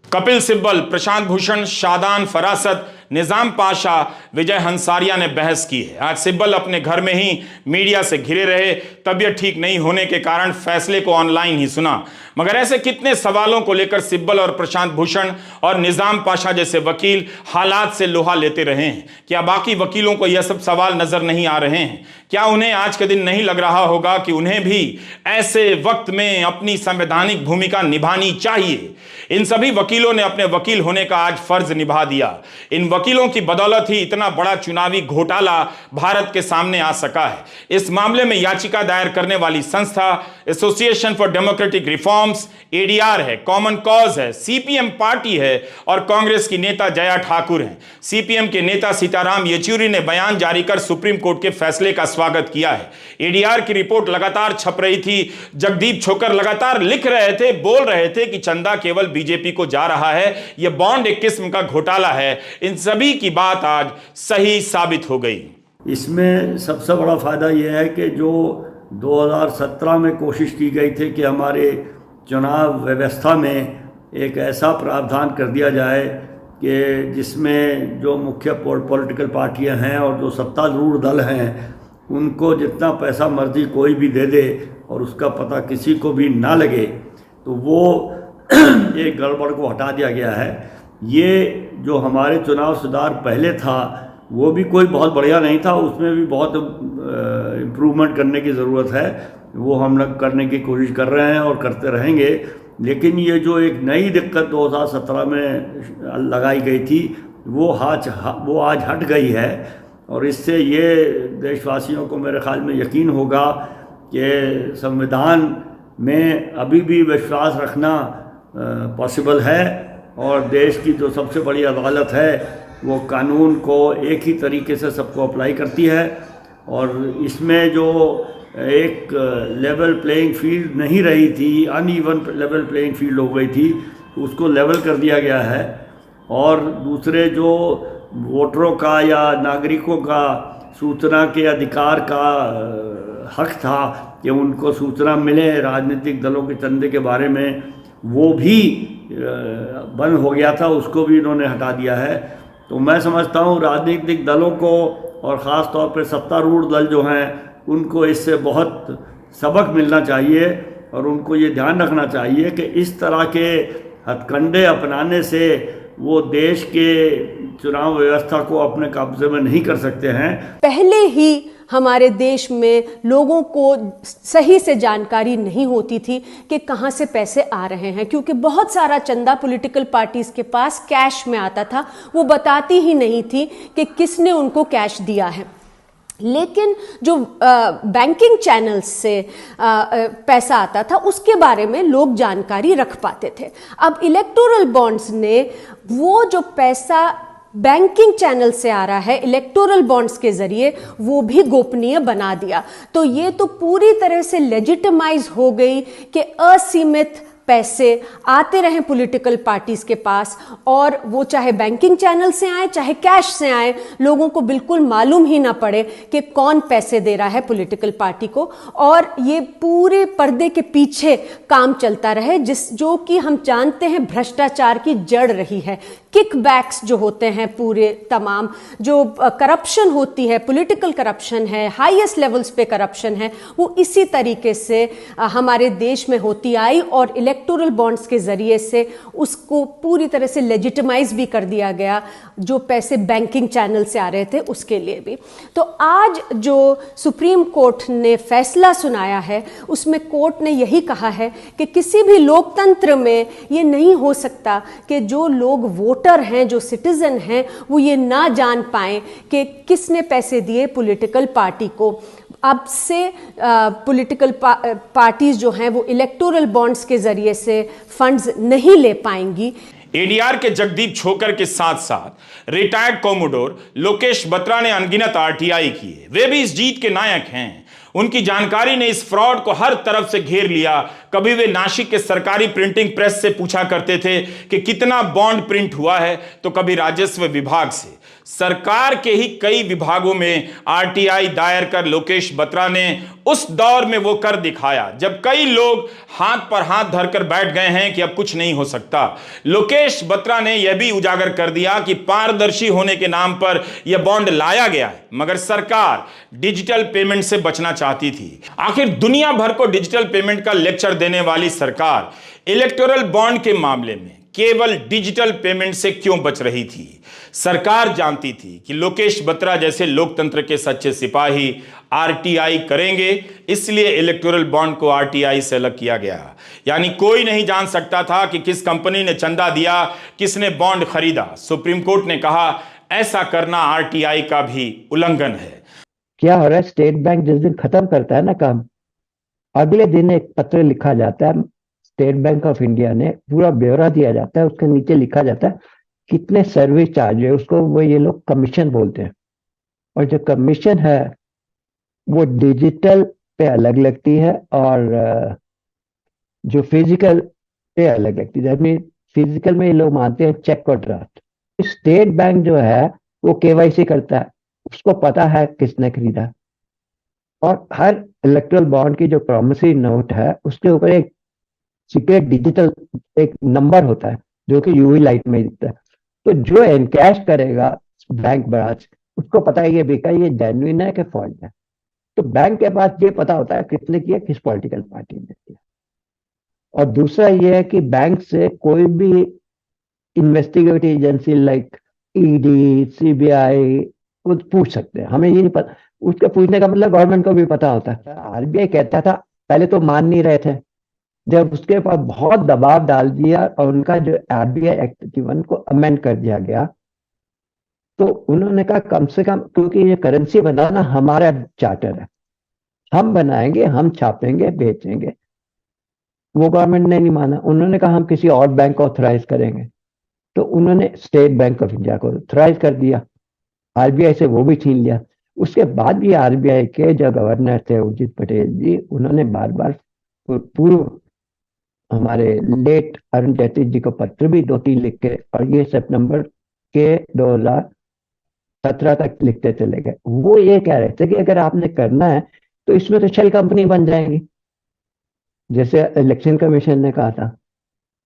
कपिल सिब्बल, प्रशांत भूषण, शादान फरासत, निजाम पाशा, विजय हंसारिया ने बहस की है। आज सिब्बल अपने घर में ही मीडिया से घिरे रहे। तबीयत ठीक नहीं होने के कारण फैसले को ऑनलाइन ही सुना। मगर ऐसे कितने सवालों को लेकर सिब्बल और प्रशांत भूषण और निजाम पाशा जैसे वकील हालात से लोहा लेते रहे हैं। क्या बाकी वकीलों को यह सब सवाल नजर नहीं आ रहे हैं? क्या उन्हें आज के दिन नहीं लग रहा होगा कि उन्हें भी ऐसे वक्त में अपनी संवैधानिक भूमिका निभानी चाहिए? इन सभी वकीलों ने अपने वकील होने का आज फर्ज निभा दिया। इन वकीलों की बदौलत ही इतना बड़ा चुनावी घोटाला भारत के सामने आ सका है। इस मामले में याचिका दायर करने वाली संस्था association for democratic reforms, ADR है, कॉमन कॉज है, सीपीएम पार्टी है और कांग्रेस की नेता जया ठाकुर हैं। सीपीएम के नेता सीताराम येचुरी ने बयान जारी कर सुप्रीम कोर्ट के फैसले का स्वागत किया है। एडीआर की रिपोर्ट लगातार छप रही थी। जगदीप छोकर लगातार लिख रहे थे, बोल रहे थे कि चंदा केवल बीजेपी को जा रहा है, यह बॉन्ड एक किस्म का घोटाला है। इन सभी की बात आज सही साबित हो गई। इसमें सबसे बड़ा फायदा यह है कि जो 2017 में कोशिश की गई थी कि हमारे चुनाव व्यवस्था में एक ऐसा प्रावधान कर दिया जाए कि जिसमें जो मुख्य पॉलिटिकल पार्टियां हैं और जो सत्तारूढ़ दल हैं उनको जितना पैसा मर्जी कोई भी दे दे और उसका पता किसी को भी ना लगे, तो वो एक गड़बड़ को हटा दिया गया है। ये जो हमारे चुनाव सुधार पहले था वो भी कोई बहुत बढ़िया नहीं था, उसमें भी बहुत इम्प्रूवमेंट करने की ज़रूरत है। वो हम लोग करने की कोशिश कर रहे हैं और करते रहेंगे। लेकिन ये जो एक नई दिक्कत 2017 में लगाई गई थी वो आज हट गई है और इससे ये देशवासियों को मेरे ख्याल में यकीन होगा कि संविधान में अभी भी विश्वास रखना पॉसिबल है और देश की जो सबसे बड़ी अदालत है वो कानून को एक ही तरीके से सबको अप्लाई करती है। और इसमें जो एक लेवल प्लेइंग फील्ड नहीं रही थी, अनइवन लेवल प्लेइंग फील्ड हो गई थी, उसको लेवल कर दिया गया है। और दूसरे जो वोटरों का या नागरिकों का सूचना के अधिकार का हक था कि उनको सूचना मिले राजनीतिक दलों के चंदे के बारे में, वो भी बंद हो गया था, उसको भी इन्होंने हटा दिया है। तो मैं समझता हूँ राजनीतिक दलों को और ख़ास तौर पर सत्तारूढ़ दल जो हैं उनको इससे बहुत सबक मिलना चाहिए और उनको ये ध्यान रखना चाहिए कि इस तरह के हथकंडे अपनाने से वो देश के चुनाव व्यवस्था को अपने कब्जे में नहीं कर सकते हैं। पहले ही हमारे देश में लोगों को सही से जानकारी नहीं होती थी कि कहां से पैसे आ रहे हैं, क्योंकि बहुत सारा चंदा पॉलिटिकल पार्टीज के पास कैश में आता था, वो बताती ही नहीं थी कि किसने उनको कैश दिया है। लेकिन जो बैंकिंग चैनल्स से पैसा आता था उसके बारे में लोग जानकारी रख पाते थे। अब इलेक्टोरल बॉन्ड्स ने वो जो पैसा बैंकिंग चैनल से आ रहा है इलेक्टोरल बॉन्ड्स के जरिए वो भी गोपनीय बना दिया। तो ये तो पूरी तरह से लेजिटिमाइज हो गई कि असीमित पैसे आते रहें पॉलिटिकल पार्टीज के पास, और वो चाहे बैंकिंग चैनल से आए चाहे कैश से आए, लोगों को बिल्कुल मालूम ही ना पड़े कि कौन पैसे दे रहा है पॉलिटिकल पार्टी को, और ये पूरे पर्दे के पीछे काम चलता रहे, जो कि हम जानते हैं भ्रष्टाचार की जड़ रही है। किकबैक्स जो होते हैं, पूरे तमाम जो करप्शन होती है, पॉलिटिकल करप्शन है, हाईएस्ट लेवल्स पे करप्शन है, वो इसी तरीके से हमारे देश में होती आई, और इलेक्टोरल बॉन्ड्स के जरिए से उसको पूरी तरह से लेजिटिमाइज भी कर दिया गया, जो पैसे बैंकिंग चैनल से आ रहे थे उसके लिए भी। तो आज जो सुप्रीम कोर्ट ने फैसला सुनाया है, उसमें कोर्ट ने यही कहा है कि किसी भी लोकतंत्र में ये नहीं हो सकता कि जो लोग वोटर हैं, जो सिटीजन हैं, वो ये ना जान पाएं कि किसने पैसे दिए पॉलिटिकल पार्टी को। अब से पॉलिटिकल पार्टीज जो हैं वो इलेक्टोरल बॉन्ड्स के जरिए से फंड्स नहीं ले पाएंगी। एडीआर के जगदीप छोकर के साथ साथ रिटायर्ड कोमोडोर लोकेश बत्रा ने अनगिनत आरटीआई किए। वे भी इस जीत के नायक हैं। उनकी जानकारी ने इस फ्रॉड को हर तरफ से घेर लिया। कभी वे नासिक के सरकारी प्रिंटिंग प्रेस से पूछा करते थे कि कितना बॉन्ड प्रिंट हुआ है, तो कभी राजस्व विभाग से। सरकार के ही कई विभागों में आरटीआई दायर कर लोकेश बत्रा ने उस दौर में वो कर दिखाया जब कई लोग हाथ पर हाथ धरकर बैठ गए हैं कि अब कुछ नहीं हो सकता। लोकेश बत्रा ने यह भी उजागर कर दिया कि पारदर्शी होने के नाम पर यह बॉन्ड लाया गया है, मगर सरकार डिजिटल पेमेंट से बचना चाहती थी। आखिर दुनिया भर को डिजिटल पेमेंट का लेक्चर देने वाली सरकार इलेक्टोरल बॉन्ड के मामले में केवल डिजिटल पेमेंट से क्यों बच रही थी? सरकार जानती थी कि लोकेश बत्रा जैसे लोकतंत्र के सच्चे सिपाही आरटीआई करेंगे, इसलिए इलेक्टोरल बॉन्ड को आरटीआई से अलग किया गया। यानी कोई नहीं जान सकता था कि किस कंपनी ने चंदा दिया, किसने बॉन्ड खरीदा। सुप्रीम कोर्ट ने कहा ऐसा करना आरटीआई का भी उल्लंघन है। क्या हो रहा है, स्टेट बैंक जिस दिन खत्म करता है ना काम, अगले दिन एक पत्र लिखा जाता है, स्टेट बैंक ऑफ इंडिया ने पूरा ब्यौरा दिया जाता है, उसके नीचे लिखा जाता है कितने सर्विस चार्ज है, उसको वो ये लोग कमीशन बोलते हैं। और जो कमीशन है वो डिजिटल पे अलग लगती है और जो फिजिकल पे अलग लगती है। फिजिकल में ये लोग मानते हैं चेक और ड्राफ्ट। स्टेट बैंक जो है वो केवाईसी करता है, उसको पता है किसने खरीदा, और हर इलेक्ट्रल बॉन्ड की जो प्रॉमिसरी नोट है उसके ऊपर एक सीक्रेट डिजिटल एक नंबर होता है जो कि यूवी लाइट में दिखता है। तो जो एनकैश करेगा बैंक ब्रांच, उसको पता है ये बिका, ये जेन्युइन है कि फॉल्ट है। तो बैंक के पास ये पता होता है किसने किया, किस पॉलिटिकल पार्टी ने किया। और दूसरा ये है कि बैंक से कोई भी investigative agency like ED, CBI वो पूछ सकते हैं, हमें ये नहीं पता। उसके पूछने का मतलब गवर्नमेंट को भी पता होता है। आरबीआई कहता था, पहले तो मान नहीं रहे थे, जब उसके पास बहुत दबाव डाल दिया और उनका जो आरबीआई एक्ट 51 को अमेंड कर दिया गया, तो उन्होंने कहा कम से कम, क्योंकि ये करेंसी बनाना हमारा चार्टर है, हम बनाएंगे, हम छापेंगे, बेचेंगे। वो गवर्नमेंट ने नहीं माना, उन्होंने कहा हम किसी और बैंक को ऑथराइज करेंगे, तो उन्होंने स्टेट बैंक ऑफ इंडिया को ऑथराइज कर दिया, आरबीआई से वो भी छीन लिया। उसके बाद भी आरबीआई के जो गवर्नर थे उर्जित पटेल जी, उन्होंने बार बार पूर्व हमारे लेट अरुण जेटली जी को पत्र भी 2-3 लिख के, और ये सितंबर के 2017 तक लिखते चले गए। वो ये कह रहे थे कि अगर आपने करना है तो इसमें तो शेल कंपनी बन जाएंगी, जैसे इलेक्शन कमीशन ने कहा था,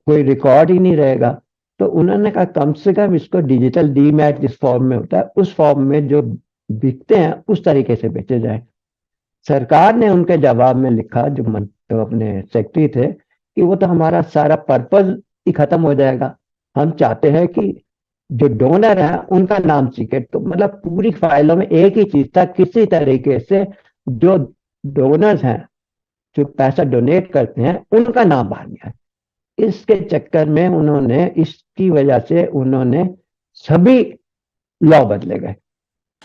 कोई रिकॉर्ड ही नहीं रहेगा। तो उन्होंने कहा कम से कम इसको डिजिटल डीमैट जिस फॉर्म में होता है, उस फॉर्म में जो बिकते हैं उस तरीके से बेचे जाए। सरकार ने उनके जवाब में लिखा, जो अपने सेक्रेटरी थे, कि वो तो हमारा सारा पर्पज ही खत्म हो जाएगा, हम चाहते हैं कि जो डोनर है उनका नाम सीक्रेट। तो मतलब पूरी फाइलों में एक ही चीज था, किसी तरीके से जो डोनर्स हैं, जो पैसा डोनेट करते हैं, उनका नाम बाहर नहीं आए। इसके चक्कर में उन्होंने, इसकी वजह से उन्होंने सभी लॉ बदले गए।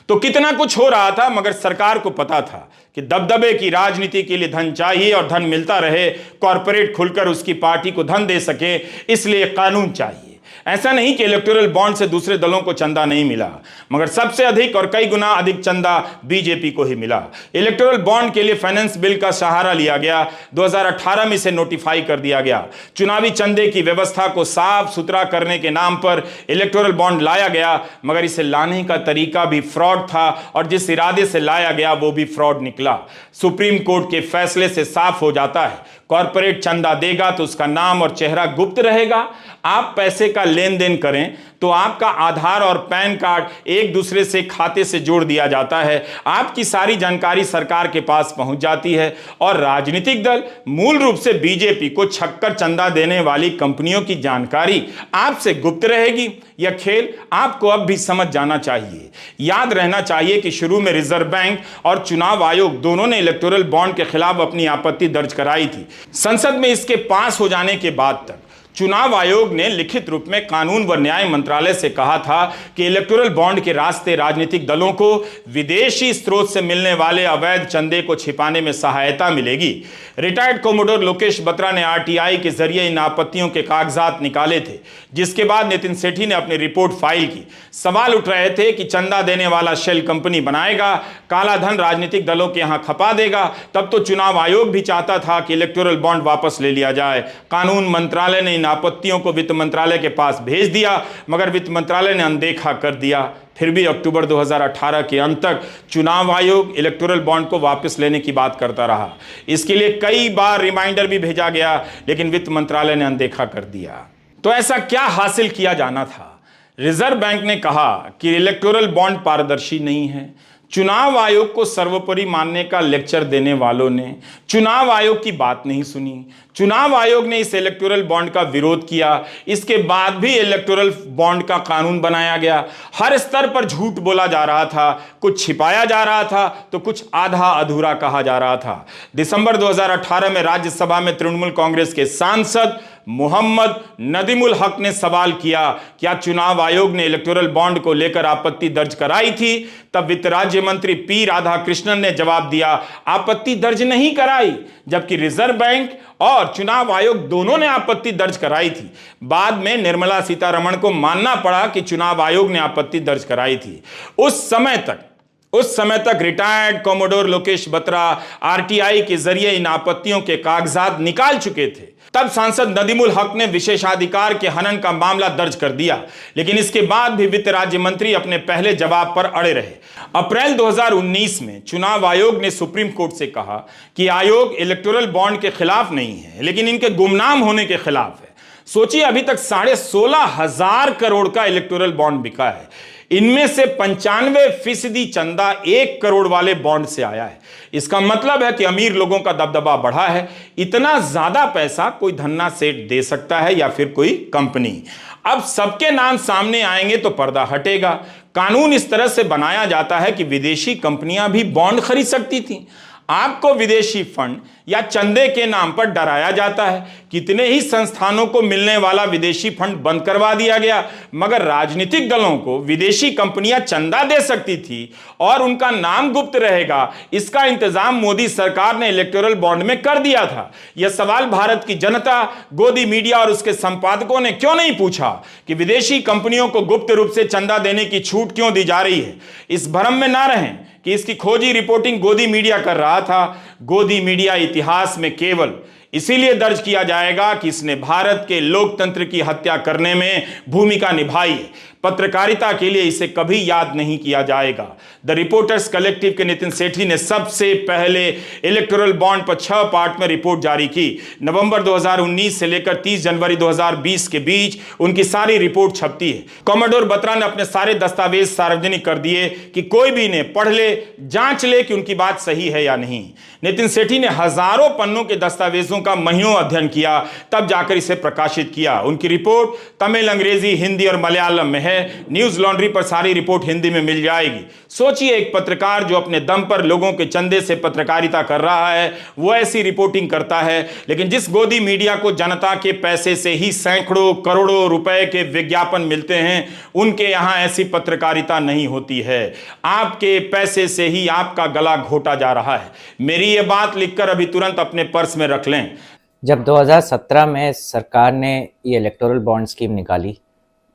तो कितना कुछ हो रहा था, मगर सरकार को पता था कि दबदबे की राजनीति के लिए धन चाहिए और धन मिलता रहे, कॉरपोरेट खुलकर उसकी पार्टी को धन दे सके, इसलिए कानून चाहिए। ऐसा नहीं कि इलेक्टोरल बॉन्ड से दूसरे दलों को चंदा नहीं मिला, मगर सबसे अधिक और कई गुना अधिक चंदा बीजेपी को ही मिला। इलेक्टोरल बॉन्ड के लिए फाइनेंस बिल का सहारा लिया गया। 2018 में इसे नोटिफाई कर दिया गया। चुनावी चंदे की व्यवस्था को साफ सुथरा करने के नाम पर इलेक्टोरल बॉन्ड लाया गया, मगर इसे लाने का तरीका भी फ्रॉड था और जिस इरादे से लाया गया वो भी फ्रॉड निकला। सुप्रीम कोर्ट के फैसले से साफ हो जाता है, कॉर्पोरेट चंदा देगा तो उसका नाम और चेहरा गुप्त रहेगा। आप पैसे का लेन देन करें तो आपका आधार और पैन कार्ड एक दूसरे से खाते से जोड़ दिया जाता है, आपकी सारी जानकारी सरकार के पास पहुंच जाती है और राजनीतिक दल मूल रूप से बीजेपी को छक्कर चंदा देने वाली कंपनियों की जानकारी आपसे गुप्त रहेगी। यह खेल आपको अब भी समझ जाना चाहिए। याद रहना चाहिए कि शुरू में रिजर्व बैंक और चुनाव आयोग दोनों ने इलेक्टोरल बॉन्ड के खिलाफ अपनी आपत्ति दर्ज कराई थी। संसद में इसके पास हो जाने के बाद तक चुनाव आयोग ने लिखित रूप में कानून व न्याय मंत्रालय से कहा था कि इलेक्टोरल बॉन्ड के रास्ते राजनीतिक दलों को विदेशी स्रोत से मिलने वाले अवैध चंदे को छिपाने में सहायता मिलेगी। रिटायर्ड कोमोडोर लोकेश बत्रा ने आरटीआई के जरिए इन आपत्तियों के कागजात निकाले थे, जिसके बाद नितिन सेठी ने अपनी रिपोर्ट फाइल की। सवाल उठ रहे थे कि चंदा देने वाला शेल कंपनी बनाएगा, काला धन राजनीतिक दलों के यहां खपा देगा। तब तो चुनाव आयोग भी चाहता था कि इलेक्टोरल बॉन्ड वापस ले लिया जाए। कानून मंत्रालय ने इन आपत्तियों को वित्त मंत्रालय के पास भेज दिया, मगर वित्त मंत्रालय ने अनदेखा कर दिया। फिर भी अक्टूबर 2018 के अंत तक चुनाव आयोग इलेक्टोरल बॉन्ड को वापस लेने की बात करता रहा। इसके लिए कई बार रिमाइंडर भी भेजा गया, लेकिन वित्त मंत्रालय ने अनदेखा कर दिया। तो ऐसा क्या हासिल किया जाना था? रिजर्व बैंक ने कहा कि इलेक्टोरल बॉन्ड पारदर्शी नहीं है। चुनाव आयोग को सर्वोपरि मानने का लेक्चर देने वालों ने चुनाव आयोग की बात नहीं सुनी। चुनाव आयोग ने इस इलेक्टोरल बॉन्ड का विरोध किया। इसके बाद भी इलेक्टोरल बॉन्ड का कानून बनाया गया। हर स्तर पर झूठ बोला जा रहा था, कुछ छिपाया जा रहा था तो कुछ आधा अधूरा कहा जा रहा था। दिसंबर 2018 में राज्यसभा में तृणमूल कांग्रेस के सांसद मोहम्मद नदीमुल हक ने सवाल किया, क्या चुनाव आयोग ने इलेक्टोरल बॉन्ड को लेकर आपत्ति दर्ज कराई थी? तब वित्त राज्य मंत्री पी राधाकृष्णन ने जवाब दिया, आपत्ति दर्ज नहीं कराई, जबकि रिजर्व बैंक और चुनाव आयोग दोनों ने आपत्ति दर्ज कराई थी। बाद में निर्मला सीतारमण को मानना पड़ा कि चुनाव आयोग ने आपत्ति दर्ज कराई थी। उस समय तक retired commodore Lokesh Batra RTI के जरिए इन आपत्तियों के कागजात निकाल चुके थे। तब सांसद नदीमुल हक ने विशेषाधिकार के हनन का मामला दर्ज कर दिया, लेकिन इसके बाद भी वित्त राज्य मंत्री अपने पहले जवाब पर अड़े रहे। अप्रैल 2019 में चुनाव आयोग ने सुप्रीम कोर्ट से कहा कि आयोग इलेक्टोरल बॉन्ड के खिलाफ नहीं है, लेकिन इनके गुमनाम होने के खिलाफ है। सोचिए, अभी तक 16,500 करोड़ का इलेक्टोरल बॉन्ड बिका है। इनमें से 95% चंदा 1 करोड़ वाले बॉन्ड से आया है। इसका मतलब है कि अमीर लोगों का दबदबा बढ़ा है। इतना ज्यादा पैसा कोई धन्ना सेठ दे सकता है या फिर कोई कंपनी। अब सबके नाम सामने आएंगे तो पर्दा हटेगा। कानून इस तरह से बनाया जाता है कि विदेशी कंपनियां भी बॉन्ड खरीद सकती थी। आपको विदेशी फंड या चंदे के नाम पर डराया जाता है। कितने ही संस्थानों को मिलने वाला विदेशी फंड बंद करवा दिया गया, मगर राजनीतिक दलों को विदेशी कंपनियां चंदा दे सकती थी और उनका नाम गुप्त रहेगा। इसका इंतजाम मोदी सरकार ने इलेक्टोरल बॉन्ड में कर दिया था। यह सवाल भारत की जनता, गोदी मीडिया और उसके संपादकों ने क्यों नहीं पूछा कि विदेशी कंपनियों को गुप्त रूप से चंदा देने की छूट क्यों दी जा रही है? इस भ्रम में ना रहें कि इसकी खोजी रिपोर्टिंग गोदी मीडिया कर रहा था। गोदी मीडिया इतिहास में केवल इसीलिए दर्ज किया जाएगा कि इसने भारत के लोकतंत्र की हत्या करने में भूमिका निभाई है। पत्रकारिता के लिए इसे कभी याद नहीं किया जाएगा। द रिपोर्टर्स कलेक्टिव के नितिन सेठी ने सबसे पहले इलेक्टोरल बॉन्ड पर 6 पार्ट में रिपोर्ट जारी की। नवंबर 2019 से लेकर 30 जनवरी 2020 के बीच उनकी सारी रिपोर्ट छपती है। कॉमोडोर बत्रा ने अपने सारे दस्तावेज सार्वजनिक कर दिए कि कोई भी इन्हें पढ़ ले, जांच ले कि उनकी बात सही है या नहीं। नितिन सेठी ने हजारों पन्नों के दस्तावेजों का महीनों अध्ययन किया, तब जाकर इसे प्रकाशित किया। उनकी रिपोर्ट तमिल, अंग्रेजी, हिंदी और मलयालम में है। न्यूज लॉन्ड्री पर सारी रिपोर्ट हिंदी में मिल जाएगी। सोचिए, एक पत्रकार जो अपने दम पर लोगों के चंदे से पत्रकारिता कर रहा है, वो ऐसी रिपोर्टिंग करता है। लेकिन जिस गोदी मीडिया को जनता के पैसे से ही सैकड़ों करोड़ों रुपए के विज्ञापन मिलते हैं, उनके यहां ऐसी पत्रकारिता नहीं होती है। आपके पैसे से ही आपका गला घोटा जा रहा है। मेरी ये बात लिखकर अभी तुरंत अपने पर्स में रख लें। जब 2017 में सरकार ने ये इलेक्टोरल बॉन्ड स्कीम निकाली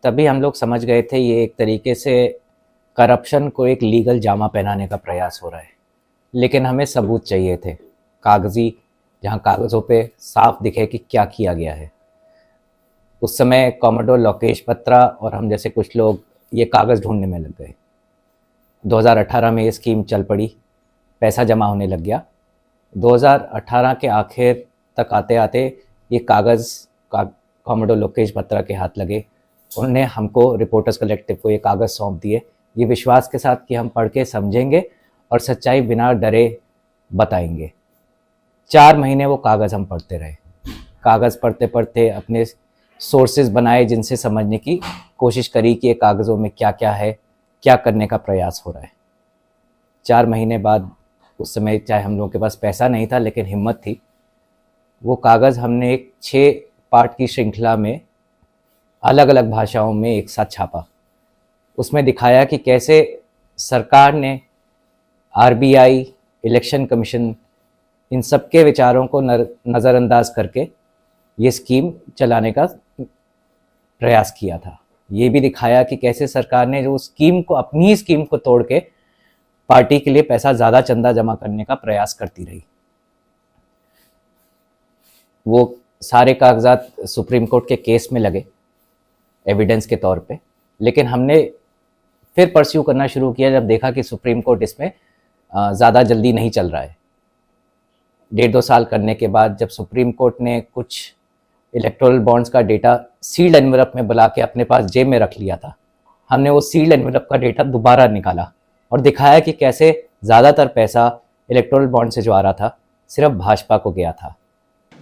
तभी हम लोग समझ गए थे ये एक तरीके से करप्शन को एक लीगल जामा पहनाने का प्रयास हो रहा है। लेकिन हमें सबूत चाहिए थे, कागजी, जहाँ कागज़ों पे साफ दिखे कि क्या किया गया है। उस समय कॉमोडोर लोकेश बत्रा और हम जैसे कुछ लोग ये कागज़ ढूंढने में लग गए। 2018 में ये स्कीम चल पड़ी, पैसा जमा होने लग गया। 2018 के आखिर तक आते आते ये कागज़ कॉमोडोर लोकेश बत्रा के हाथ लगे। उन्होंने हमको, रिपोर्टर्स कलेक्टिव को, ये कागज़ सौंप दिए, ये विश्वास के साथ कि हम पढ़ के समझेंगे और सच्चाई बिना डरे बताएंगे। 4 महीने वो कागज़ हम पढ़ते रहे। कागज़ पढ़ते पढ़ते अपने सोर्सेज बनाए, जिनसे समझने की कोशिश करी कि ये कागज़ों में क्या क्या है, क्या करने का प्रयास हो रहा है। 4 महीने बाद, उस समय चाहे हम लोगों के पास पैसा नहीं था लेकिन हिम्मत थी, वो कागज़ हमने एक 6 पार्ट की श्रृंखला में अलग अलग भाषाओं में एक साथ छापा। उसमें दिखाया कि कैसे सरकार ने आरबीआई, इलेक्शन कमीशन, इन सब के विचारों को नज़रअंदाज करके ये स्कीम चलाने का प्रयास किया था। ये भी दिखाया कि कैसे सरकार ने जो स्कीम को, अपनी ही स्कीम को तोड़ के पार्टी के लिए पैसा ज़्यादा चंदा जमा करने का प्रयास करती रही। वो सारे कागजात सुप्रीम कोर्ट के केस में लगे एविडेंस के तौर पे, लेकिन हमने फिर परस्यू करना शुरू किया जब देखा कि सुप्रीम कोर्ट इसमें ज़्यादा जल्दी नहीं चल रहा है। 1.5-2 साल करने के बाद जब सुप्रीम कोर्ट ने कुछ इलेक्टोरल बॉन्ड्स का डेटा सील्ड एनवेलप में बुला के अपने पास जेब में रख लिया था, हमने वो सील्ड एनवेलप का डेटा दोबारा निकाला और दिखाया कि कैसे ज़्यादातर पैसा इलेक्टोरल बॉन्ड से जो आ रहा था सिर्फ भाजपा को गया था।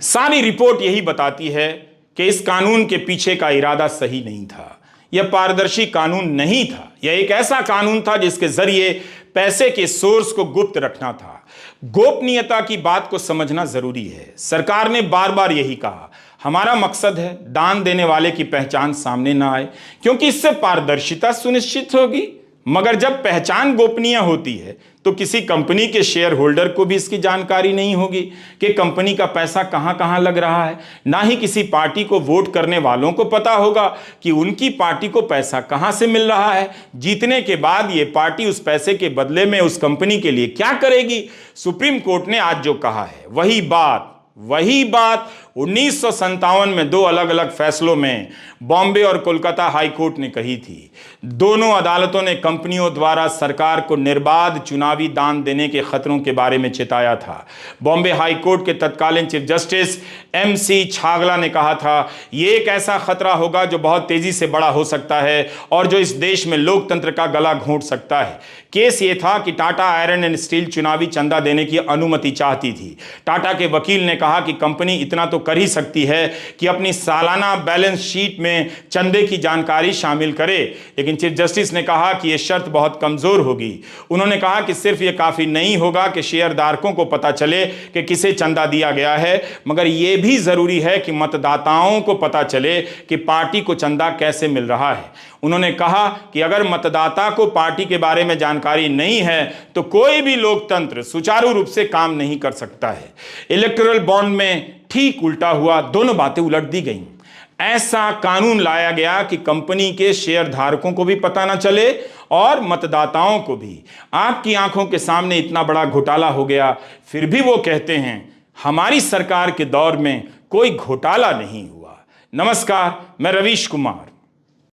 सारी रिपोर्ट यही बताती है कि इस कानून के पीछे का इरादा सही नहीं था। यह पारदर्शी कानून नहीं था। यह एक ऐसा कानून था जिसके जरिए पैसे के सोर्स को गुप्त रखना था। गोपनीयता की बात को समझना जरूरी है। सरकार ने बार बार यही कहा, हमारा मकसद है दान देने वाले की पहचान सामने ना आए, क्योंकि इससे पारदर्शिता सुनिश्चित होगी। मगर जब पहचान गोपनीय होती है तो किसी कंपनी के शेयर होल्डर को भी इसकी जानकारी नहीं होगी कि कंपनी का पैसा कहां कहां लग रहा है। ना ही किसी पार्टी को वोट करने वालों को पता होगा कि उनकी पार्टी को पैसा कहां से मिल रहा है। जीतने के बाद ये पार्टी उस पैसे के बदले में उस कंपनी के लिए क्या करेगी। सुप्रीम कोर्ट ने आज जो कहा है वही बात 1957 में 2 अलग अलग फैसलों में बॉम्बे और कोलकाता हाई कोर्ट ने कही थी। दोनों अदालतों ने कंपनियों द्वारा सरकार को निर्बाध चुनावी दान देने के खतरों के बारे में चेताया था। बॉम्बे हाई कोर्ट के तत्कालीन चीफ जस्टिस MC छागला ने कहा था, यह एक ऐसा खतरा होगा जो बहुत तेजी से बड़ा हो सकता है और जो इस देश में लोकतंत्र का गला घोंट सकता है। केस ये था कि टाटा आयरन एंड स्टील चुनावी चंदा देने की अनुमति चाहती थी। टाटा के वकील ने कहा कि कंपनी इतना तो कर ही सकती है कि अपनी सालाना बैलेंस शीट में चंदे की जानकारी शामिल करे, लेकिन चीफ जस्टिस ने कहा कि यह शर्त बहुत कमजोर होगी। उन्होंने कहा कि सिर्फ यह काफी नहीं होगा कि शेयरधारकों को पता चले कि किसे चंदा दिया गया है, मगर यह भी जरूरी है कि मतदाताओं को पता चले कि पार्टी को चंदा कैसे मिल रहा है। उन्होंने कहा कि अगर मतदाता को पार्टी के बारे में जानकारी नहीं है तो कोई भी लोकतंत्र सुचारू रूप से काम नहीं कर सकता है। इलेक्टोरल बॉन्ड में ठीक उल्टा हुआ, दोनों बातें उलट दी गईं। ऐसा कानून लाया गया कि कंपनी के शेयरधारकों को भी पता ना चले और मतदाताओं को भी। आपकी आंखों के सामने इतना बड़ा घोटाला हो गया, फिर भी वो कहते हैं हमारी सरकार के दौर में कोई घोटाला नहीं हुआ। नमस्कार, मैं रवीश कुमार।